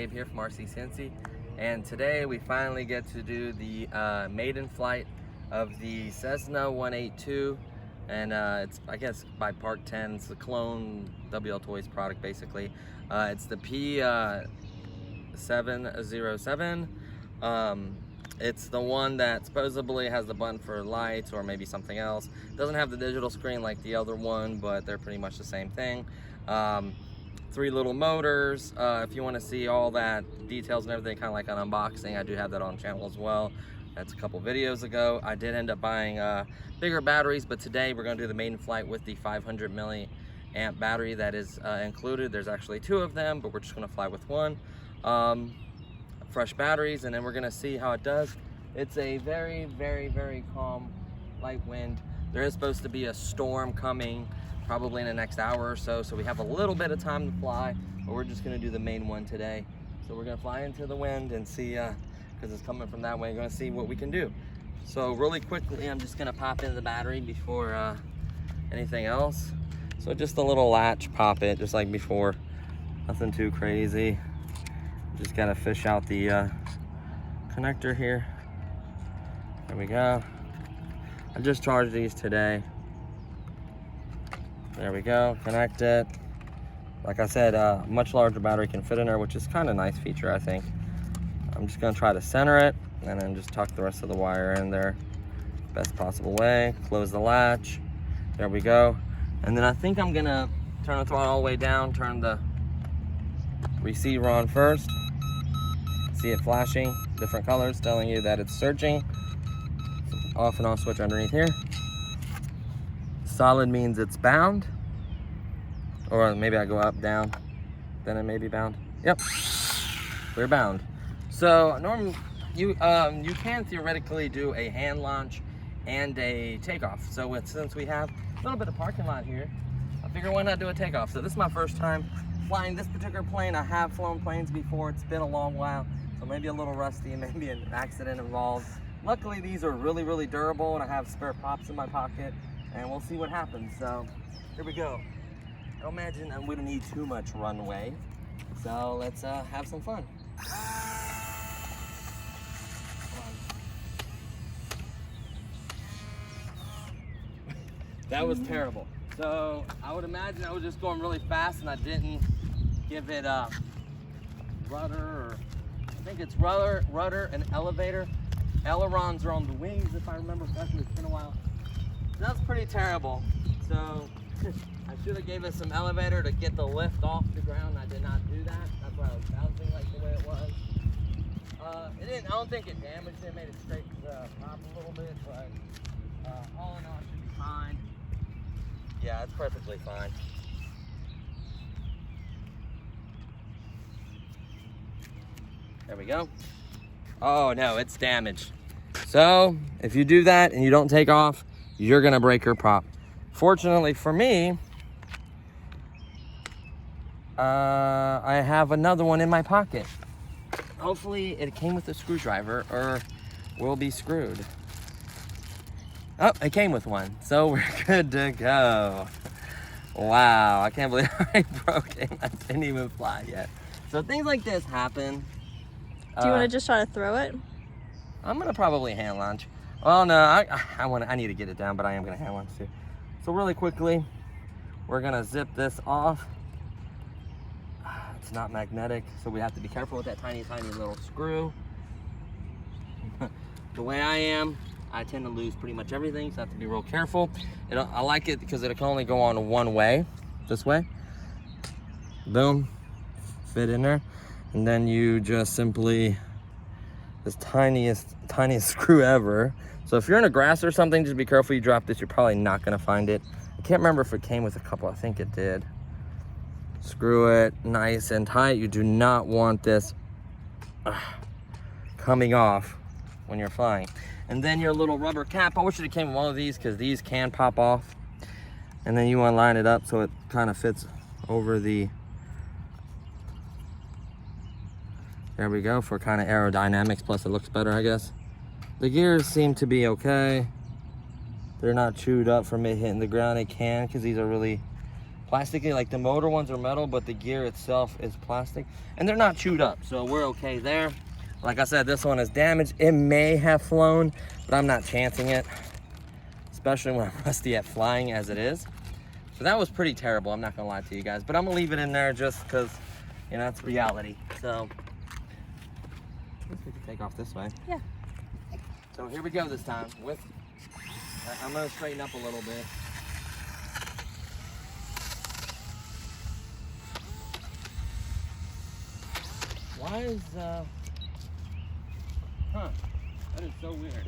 Gabe here from RC Cincy, and today we finally get to do the maiden flight of the Cessna 182, and it's, I guess, by Park 10. It's the clone WLtoys product, basically. It's the P707. It's the one that supposedly has the button for lights or maybe something else. Doesn't have the digital screen like the other one, but they're pretty much the same thing. 3 little motors. If you want to see all that details and everything, kind of like an unboxing, I do have that on channel as well. That's a couple videos ago. I did end up buying bigger batteries, but today we're going to do the maiden flight with the 500 milliamp battery that is included. There's actually 2 of them, but we're just going to fly with one. Fresh batteries, and then we're going to see how it does. It's a very, very, very calm, light wind. There is supposed to be a storm coming probably in the next hour or so, so we have a little bit of time to fly, but we're just going to do the main one today. So we're going to fly into the wind and see, because it's coming from that way, we're going to see what we can do. So really quickly, I'm just going to pop in the battery before anything else. So just a little latch, pop it just like before, nothing too crazy. Just got to fish out the connector here. There we go. I just charged these today. There we go, connect it. Like I said, much larger battery can fit in there, which is kind of a nice feature, I think. I'm just gonna try to center it and then just tuck the rest of the wire in there best possible way. Close the latch. There we go. And then I think I'm gonna turn the throttle all the way down, turn the receiver on first. See it flashing different colors, telling you that it's searching. Off and on switch underneath here. Solid means it's bound, or maybe I go up, down, then it may be bound. Yep, we're bound. So normally you can theoretically do a hand launch and a takeoff. So since we have a little bit of parking lot here, I figure why not do a takeoff. So this is my first time flying this particular plane. I have flown planes before. It's been a long while, so maybe a little rusty and maybe an accident involved. Luckily, these are really, really durable, and I have spare pops in my pocket, and we'll see what happens. So here we go. I don't imagine we don't need too much runway, so let's have some fun. That was terrible. So I would imagine I was just going really fast and I didn't give it rudder, or I think it's rudder and elevator. Ailerons are on the wings, if I remember correctly. It's been a while. That's pretty terrible. So I should have gave it some elevator to get the lift off the ground. I did not do that. That's why I was bouncing like the way it was. It didn't. I don't think it damaged it. It made it straight pop a little bit, but all in all, it should be fine. Yeah, it's perfectly fine. There we go. Oh no, it's damaged. So if you do that and you don't take off, you're gonna break your prop. Fortunately for me, I have another one in my pocket. Hopefully it came with a screwdriver or we'll be screwed. Oh, it came with one, so we're good to go. Wow, I can't believe I broke it. I didn't even fly yet. So things like this happen. Do you want to just try to throw it? I'm gonna probably hand launch. Well, no, I need to get it down, but I am gonna hand launch too. So really quickly, we're gonna zip this off. It's not magnetic, so we have to be careful with that tiny, tiny little screw. The way I am, I tend to lose pretty much everything, so I have to be real careful. I like it because it can only go on one way, this way. Boom, fit in there. And then you just simply, this tiniest screw ever. So if you're in a grass or something, just be careful you drop this. You're probably not gonna find it. I can't remember if it came with a couple. I think it did. Screw it nice and tight. You do not want this coming off when you're flying. And then your little rubber cap. I wish it came with one of these because these can pop off. And then you want to line it up so it kind of fits over the, there we go, for kind of aerodynamics, plus it looks better, I guess. The gears seem to be okay. They're not chewed up from it hitting the ground. It can, because these are really plasticky. Like the motor ones are metal, but the gear itself is plastic. And they're not chewed up, so we're okay there. Like I said, this one is damaged. It may have flown, but I'm not chancing it, especially when I'm rusty at flying as it is. So that was pretty terrible, I'm not gonna lie to you guys. But I'm gonna leave it in there just because, you know, it's reality. So, I guess we can take off this way. Yeah. So here we go this time. I'm gonna straighten up a little bit. Why is, that is so weird.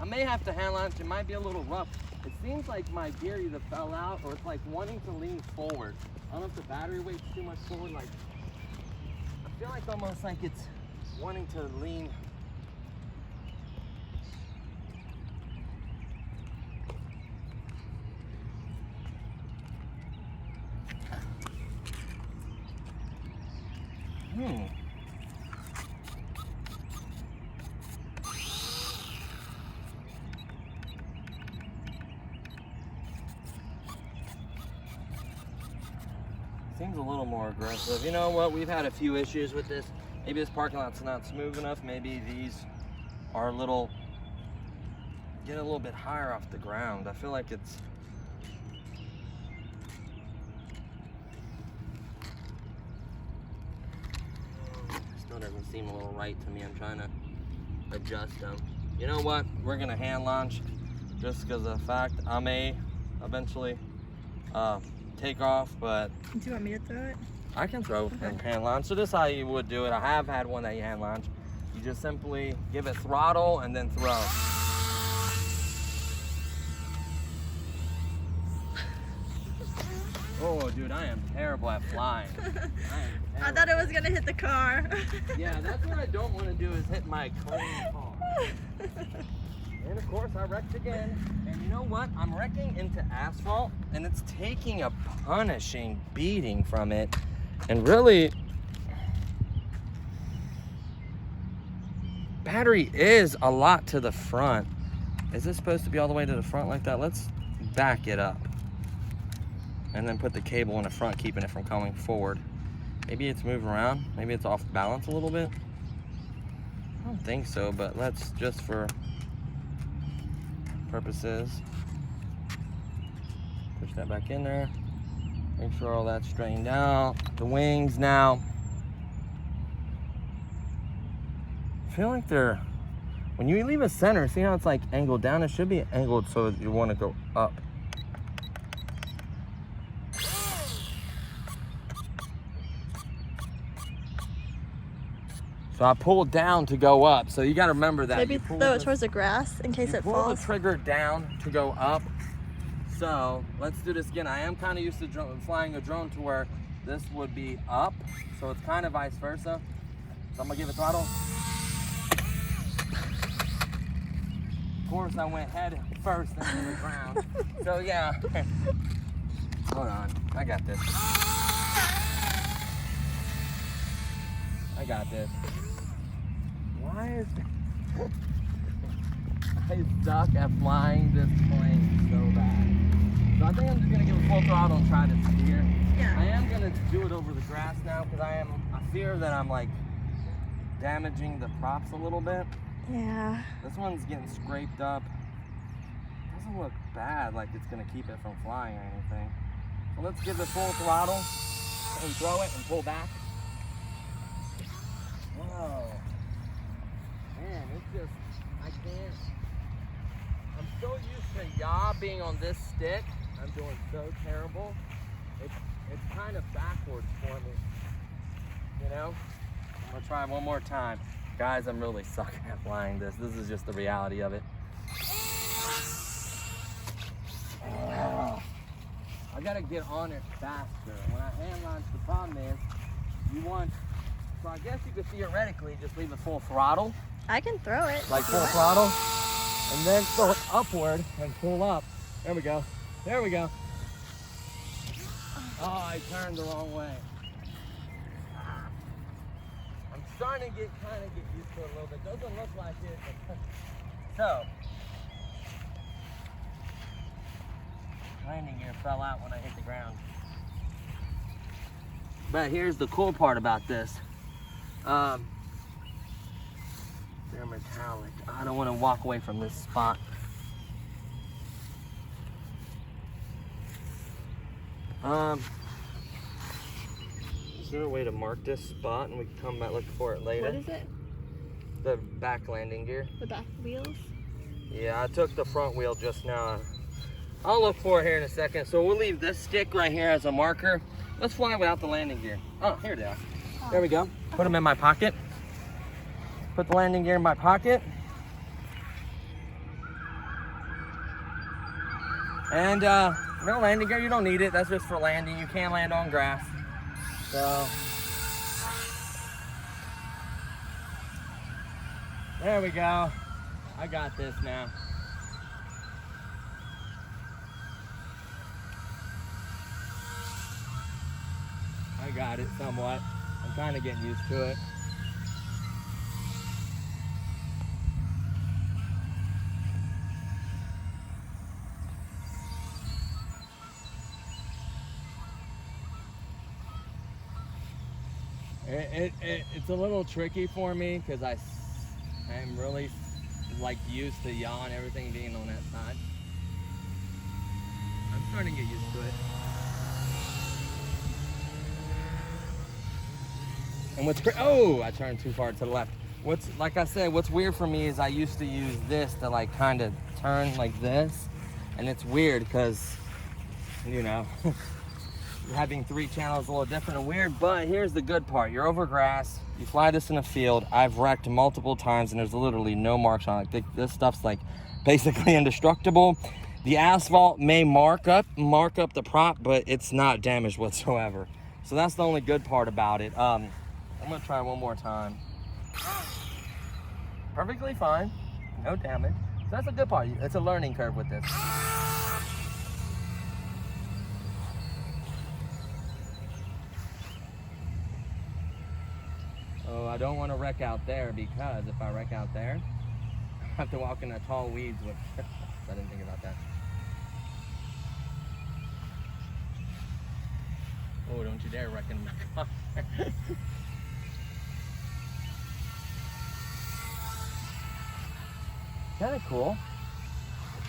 I may have to hand launch, it might be a little rough. It seems like my gear either fell out or it's like wanting to lean forward. I don't know if the battery weight's too much forward, like, I feel like almost like it's wanting to lean. Seems a little more aggressive. You know what? We've had a few issues with this. Maybe this parking lot's not smooth enough. Maybe these are get a little bit higher off the ground. I feel like it's still doesn't seem a little right to me. I'm trying to adjust them. You know what? We're gonna hand launch just because of the fact I may eventually take off, but Do you want me to throw it? I can throw and hand launch. So this is how you would do it. I have had one that you hand launch. You just simply give it throttle and then throw. Oh, dude, I am terrible at flying. I thought it was gonna hit the car. Yeah, that's what I don't want to do is hit my clean car. And of course, I wrecked again. And you know what? I'm wrecking into asphalt, and it's taking a punishing beating from it. And really, battery is a lot to the front. Is this supposed to be all the way to the front like that? Let's back it up. And then put the cable in the front, keeping it from coming forward. Maybe it's moving around. Maybe it's off balance a little bit. I don't think so, but let's just for purposes push that back in there. Make sure all that's straightened out. The wings now. I feel like they're, when you leave a center, see how it's like angled down? It should be angled so you want to go up. So I pulled down to go up. So you got to remember that. Maybe throw it towards the grass in case it falls. Pull the trigger down to go up. So let's do this again. I am kind of used to flying a drone to where this would be up. So it's kind of vice versa. So I'm gonna give it throttle. Of course, I went head first into the ground. So yeah. Hold on, I got this. I got this. Why is I suck at flying this plane so bad? So I think I'm just gonna give it full throttle and try to steer. Yeah. I am gonna do it over the grass now because I fear that I'm like damaging the props a little bit. Yeah. This one's getting scraped up. Doesn't look bad, like it's gonna keep it from flying or anything. So let's give it full throttle and throw it and pull back. Whoa. Man, it's just, I can't. I'm so used to yaw being on this stick. I'm doing so terrible. It's kind of backwards for me. You know? I'm gonna try one more time. Guys, I'm really sucking at flying this. This is just the reality of it. I gotta get on it faster. When I hand launch, the problem is you want, so I guess you could theoretically just leave it full throttle. I can throw it. Like full throttle. And then throw it upward and pull up. There we go. There we go. Oh, I turned the wrong way. I'm starting to kind of get used to it a little bit. Doesn't look like it. So, landing gear fell out when I hit the ground. But here's the cool part about this. They're metallic. I don't want to walk away from this spot. Is there a way to mark this spot and we can come back look for it later? What is it? The back landing gear. The back wheels? Yeah, I took the front wheel just now. I'll look for it here in a second. So we'll leave this stick right here as a marker. Let's fly without the landing gear. Oh, here they are. Oh. There we go. Put them in my pocket. Put the landing gear in my pocket. And no landing gear, you don't need it. That's just for landing. You can land on grass. So there we go. I got this now. I got it somewhat. I'm kind of getting used to it. It's a little tricky for me because I'm really like used to yaw and everything being on that side. I'm starting to get used to it. And oh, I turned too far to the left. Like I said, what's weird for me is I used to use this to like kind of turn like this. And it's weird because, you know, having 3 channels is a little different and weird, but here's the good part. You're over grass, you fly this in a field. I've wrecked multiple times and there's literally no marks on it. This stuff's like basically indestructible. The asphalt may mark up the prop, but it's not damaged whatsoever. So that's the only good part about it. I'm gonna try one more time. Perfectly fine, no damage. So that's a good part. It's a learning curve with this. Oh, I don't want to wreck out there because if I wreck out there, I have to walk in the tall weeds with. I didn't think about that. Oh, don't you dare wreck in my car. Kind of cool.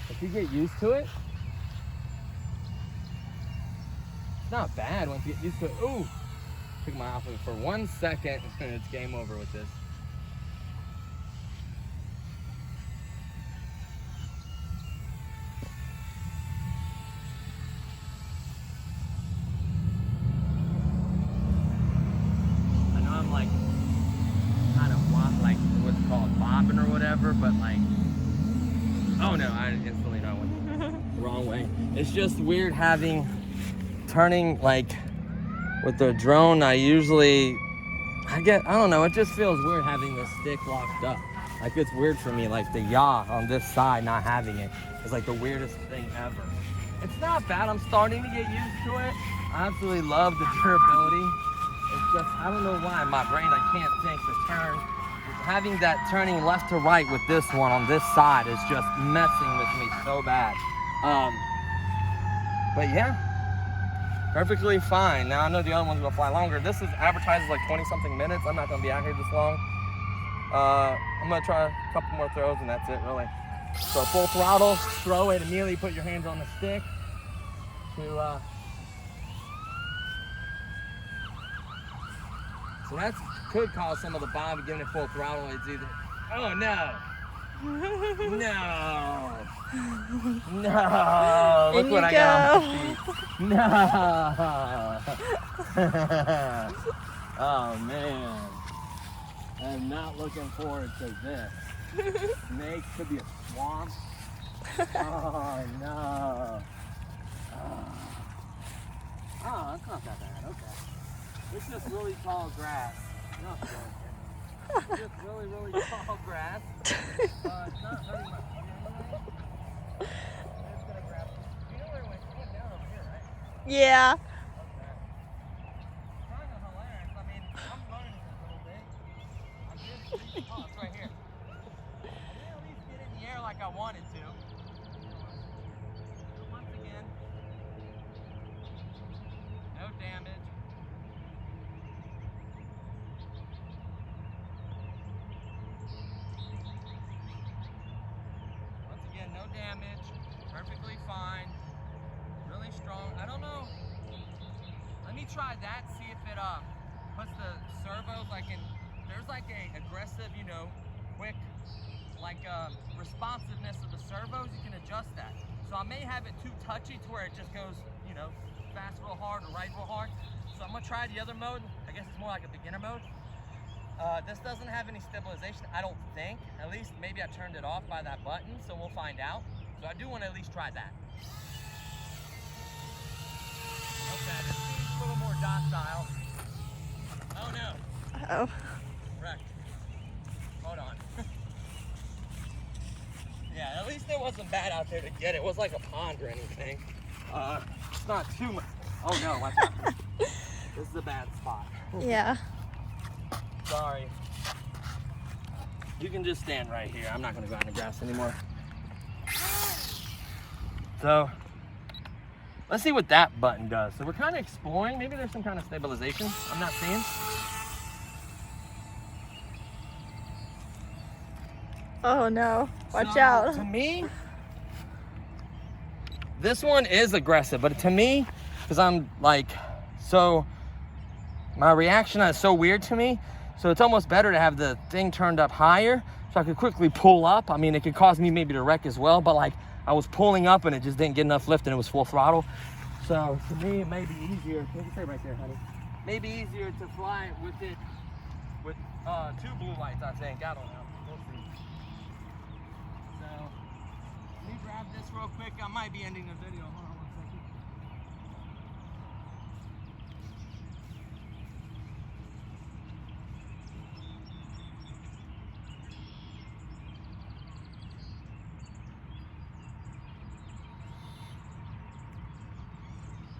If you get used to it, it's not bad once you get used to it. Ooh, took my eye off of it for 1 second and it's game over with this. I know I'm like kind of like what's called bobbing or whatever, but like, oh no, I instantly know I went the wrong way. It's just weird turning like with the drone. I don't know, it just feels weird having the stick locked up. Like it's weird for me, like the yaw on this side, not having it is like the weirdest thing ever. It's not bad, I'm starting to get used to it. I absolutely love the durability. It's just, I don't know why, my brain, I can't think to turn. Having that turning left to right with this one on this side is just messing with me so bad. But yeah, perfectly fine. Now I know the other one's gonna fly longer. This is advertised as like 20-something minutes. I'm not gonna be out here this long. I'm gonna try a couple more throws and that's it really. So full throttle, throw it, immediately put your hands on the stick to, so that could cause some of the bob giving it full throttle. It's either, oh no, no, look what I got on my feet. No. Oh man, I'm not looking forward to this. Snake, could be a swamp. Oh no. Oh, that's not that bad, okay. It's just really tall grass. Not joking. It's just really, really tall grass. It's not hurting my feet anyway. It's gonna grab. You know where it went down over here, right? Yeah. Okay. It's kind of hilarious. I mean, I'm learning this a little bit. I did. Oh, it's right here. I didn't at least get in the air like I wanted to. But once again, no damage. damage, perfectly fine, really strong. I don't know. Let me try that, see if it puts the servos like in, there's like a aggressive, you know, quick, like responsiveness of the servos. You can adjust that. So I may have it too touchy to where it just goes, you know, fast real hard or right real hard. So I'm gonna try the other mode. I guess it's more like a beginner mode. This doesn't have any stabilization, I don't think. At least maybe I turned it off by that button, so we'll find out. So I do want to at least try that. Okay, this seems a little more docile. Oh no. Uh-oh. Wrecked. Hold on. Yeah, at least it wasn't bad out there to get it. It was like a pond or anything. It's not too much. Oh no, watch out. This is a bad spot. Yeah. Sorry. You can just stand right here. I'm not gonna go out in the grass anymore. So, let's see what that button does. So we're kind of exploring. Maybe there's some kind of stabilization I'm not seeing. Oh no, watch So, out. To me, this one is aggressive, but to me, because I'm like, so my reaction is so weird to me. So it's almost better to have the thing turned up higher so I could quickly pull up. I mean, it could cause me maybe to wreck as well, but like I was pulling up and it just didn't get enough lift and it was full throttle. So to me, it may be easier. What did you say right there, honey? Maybe easier to fly with it with 2 blue lights, I think. I don't know. We'll see. So let me grab this real quick. I might be ending the video. Hold on 1 second.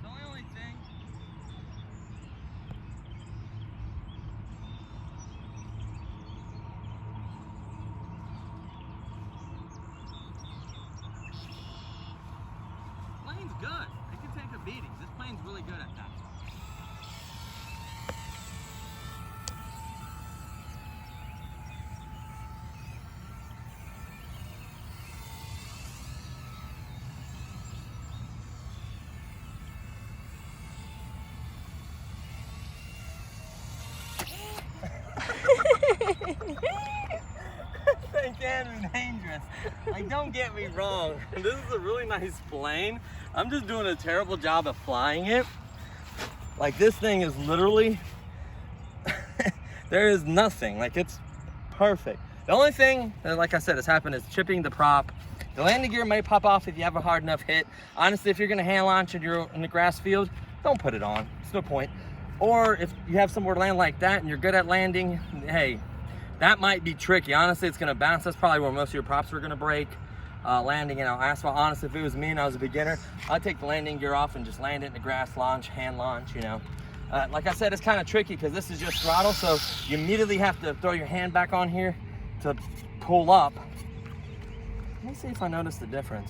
The only thing plane's good. It can take a beating. This plane's really good at that. They can be dangerous. Like, don't get me wrong. This is a really nice plane. I'm just doing a terrible job of flying it. Like, this thing is literally, there is nothing. Like, it's perfect. The only thing that, like I said, has happened is chipping the prop. The landing gear may pop off if you have a hard enough hit. Honestly, if you're gonna hand launch and you're in the grass field, don't put it on. It's no point. Or if you have somewhere to land like that and you're good at landing, hey, that might be tricky. Honestly, it's gonna bounce. That's probably where most of your props are gonna break. Landing in asphalt. Honestly, if it was me and I was a beginner, I'd take the landing gear off and just land it in the grass, launch, hand launch, you know. Like I said, it's kind of tricky because this is just throttle, so you immediately have to throw your hand back on here to pull up. Let me see if I notice the difference.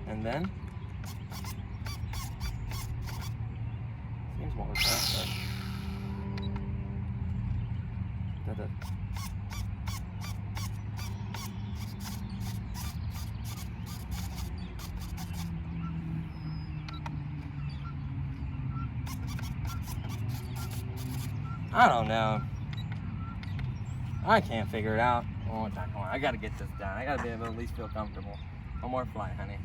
And then, seems more like that, but I don't know. I can't figure it out. Oh, I gotta get this down. I gotta be able to at least feel comfortable. One more flight, honey.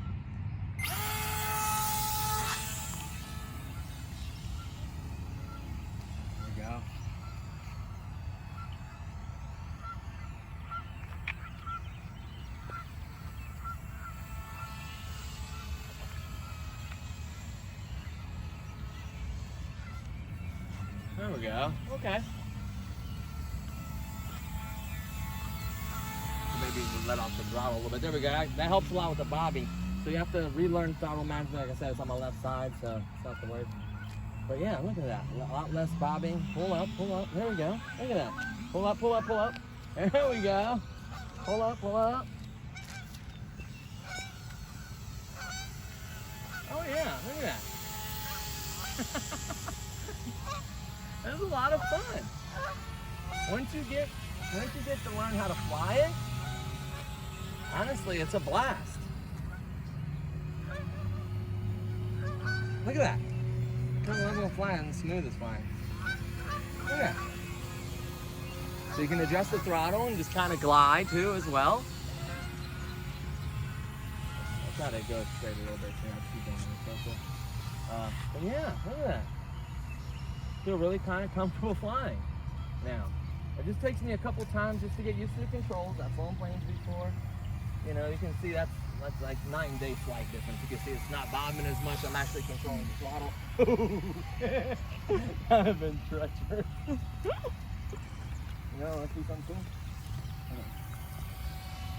There we go. There we go. Okay. Maybe we'll let off the throttle a little bit. There we go. That helps a lot with the bobbing. So you have to relearn throttle management. Like I said, it's on my left side, so it's not the worst. But yeah, look at that. A lot less bobbing. Pull up, pull up. There we go. Look at that. Pull up, pull up, pull up. There we go. Pull up, pull up. Oh yeah, look at that. That was a lot of fun. Once you get once you get to learn how to fly it, honestly, it's a blast. Look at that. Kind of level flying and smooth is flying. Look at that. So you can adjust the throttle and just kind of glide too as well. I'll try to go straight a little bit so I keep going in a circle. But yeah, look at that. Feel really kind of comfortable flying now. It just takes me a couple times just to get used to the controls. I've flown planes before. You know, you can see that's like night and day flight difference. You can see it's not bobbing as much. I'm actually controlling the throttle. Kind of been treacherous. You know, let's do something cool.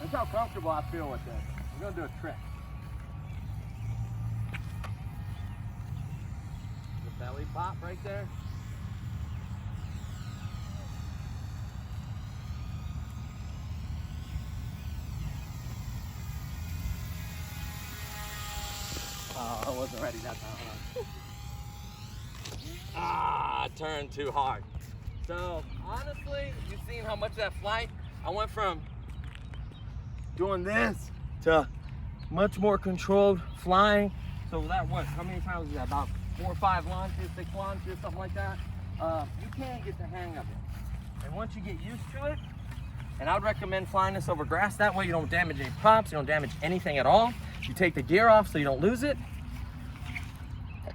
That's how comfortable I feel with this. We're gonna do a trick. The belly pop right there. Oh, I wasn't ready that time. I turned too hard. So honestly, you've seen how much that flight, I went from doing this to much more controlled flying. So that what, how many times is that? About 4 or 5 launches, 6 launches, something like that. You can get the hang of it. And once you get used to it, and I would recommend flying this over grass. That way you don't damage any props, you don't damage anything at all. You take the gear off so you don't lose it.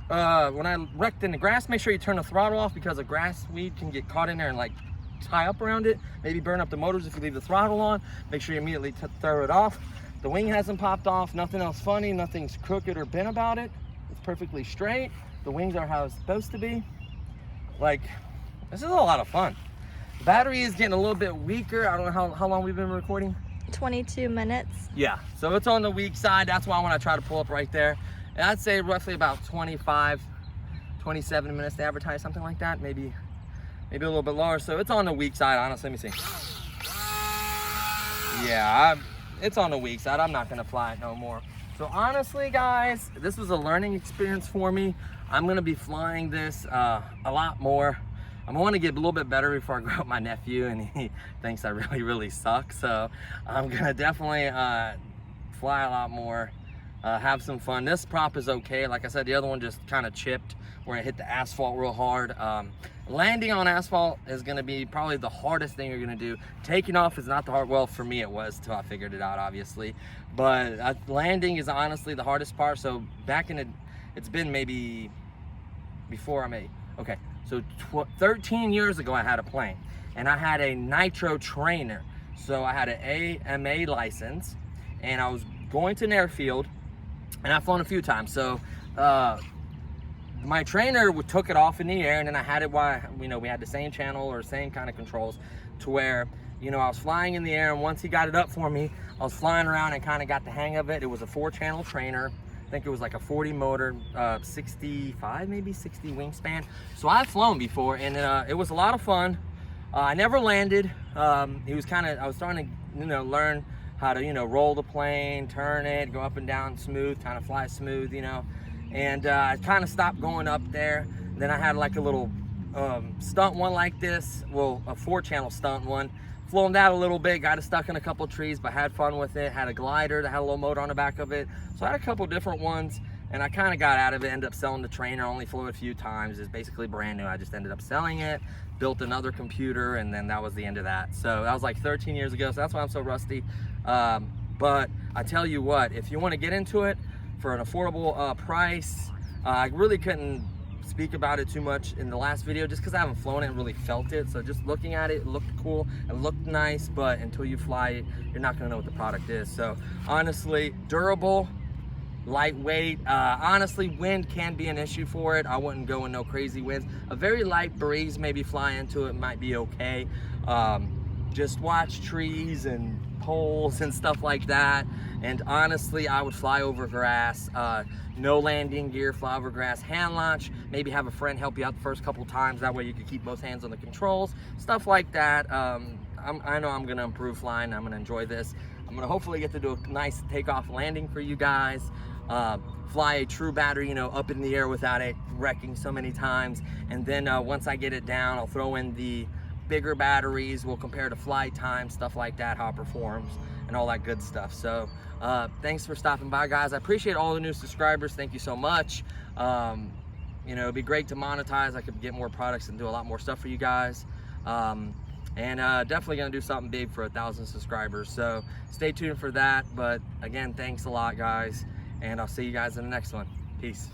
When I wrecked in the grass, make sure you turn the throttle off because a grass weed can get caught in there and like tie up around it. Maybe burn up the motors if you leave the throttle on. Make sure you immediately throw it off. The wing hasn't popped off, nothing else funny, nothing's crooked or bent about it. It's perfectly straight. The wings are how it's supposed to be. Like, this is a lot of fun. The battery is getting a little bit weaker. I don't know how long we've been recording. 22 minutes. Yeah, so it's on the weak side. That's why when I try to pull up right there, and I'd say roughly about 25, 27 minutes to advertise, something like that. Maybe a little bit lower. So it's on the weak side, honestly. Let me see. Yeah, it's on the weak side. I'm not gonna fly it no more. So honestly, guys, this was a learning experience for me. I'm gonna be flying this a lot more. I'm gonna get a little bit better before I grow up my nephew and he thinks I really suck. So I'm gonna definitely fly a lot more, have some fun. This prop is okay. Like I said, the other one just kind of chipped where it hit the asphalt real hard. Landing on asphalt is gonna be probably the hardest thing you're gonna do. Taking off is not the hard, well, for me it was till I figured it out, obviously. But landing is honestly the hardest part. So back in it's been maybe before I'm okay. So 13 years ago, I had a plane and I had a nitro trainer. So I had an AMA license and I was going to an airfield and I've flown a few times. So my trainer took it off in the air and then I had it while, you know, we had the same channel or same kind of controls to where, you know, I was flying in the air and once he got it up for me, I was flying around and kind of got the hang of it. It was a 4-channel trainer. I think it was like a 40 motor, 65, maybe 60 wingspan. So I've flown before and it was a lot of fun. I never landed. I was starting to, you know, learn how to, you know, roll the plane, turn it, go up and down smooth, kind of fly smooth, you know. And I kind of stopped going up there. Then I had like a little stunt one like this, well, a 4-channel stunt one. Flown that a little bit, got it stuck in a couple trees, but had fun with it. Had a glider that had a little motor on the back of it. So I had a couple different ones and I kind of got out of it, ended up selling the trainer, only flew it a few times. It's basically brand new. I just ended up selling it, built another computer, and then that was the end of that. So that was like 13 years ago, so that's why I'm so rusty. But I tell you what, if you want to get into it for an affordable price, I really couldn't speak about it too much in the last video just because I haven't flown it and really felt it. So just looking at it, it looked cool, it looked nice, but until you fly it, you're not gonna know what the product is. So honestly, durable, lightweight. Honestly, wind can be an issue for it. I wouldn't go in no crazy winds. A very light breeze, maybe fly into it might be okay. Just watch trees and poles and stuff like that. And honestly, I would fly over grass. No landing gear, fly over grass, hand launch, maybe have a friend help you out the first couple times. That way you can keep both hands on the controls, stuff like that. I know I'm gonna improve flying. I'm gonna enjoy this. I'm gonna hopefully get to do a nice takeoff landing for you guys. Fly a true battery, you know, up in the air without it wrecking so many times. And then once I get it down, I'll throw in the bigger batteries. We'll compare to flight time, stuff like that, how it performs, and all that good stuff. So thanks for stopping by, guys. I appreciate all the new subscribers. Thank you so much. You know, it'd be great to monetize. I could get more products and do a lot more stuff for you guys. And definitely gonna do something big for 1,000 subscribers. So stay tuned for that. But again, thanks a lot, guys. And I'll see you guys in the next one. Peace.